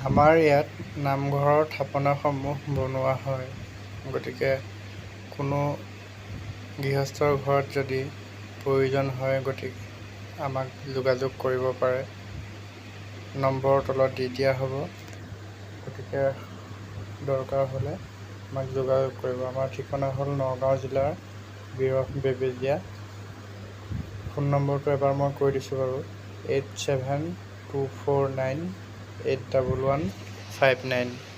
আমাৰ ইয়াত নামঘৰৰ থাপনাসমূহ বনোৱা হয়। গতিকে কোনো গৃহস্থৰ ঘৰত যদি প্ৰয়োজন হয়, গতিকে আমাক যোগাযোগ কৰিব পাৰে। নম্বৰ তলত দি দিয়া হ'ব। গতিকে দৰকাৰ হ'লে আমাক যোগাযোগ কৰিব। আমাৰ ঠিকনা হ'ল নগাঁও জিলাৰ বেবেজীয়া। ফোন নম্বৰটো এবাৰ মই কৈ দিছোঁ বাৰু, 8724981159।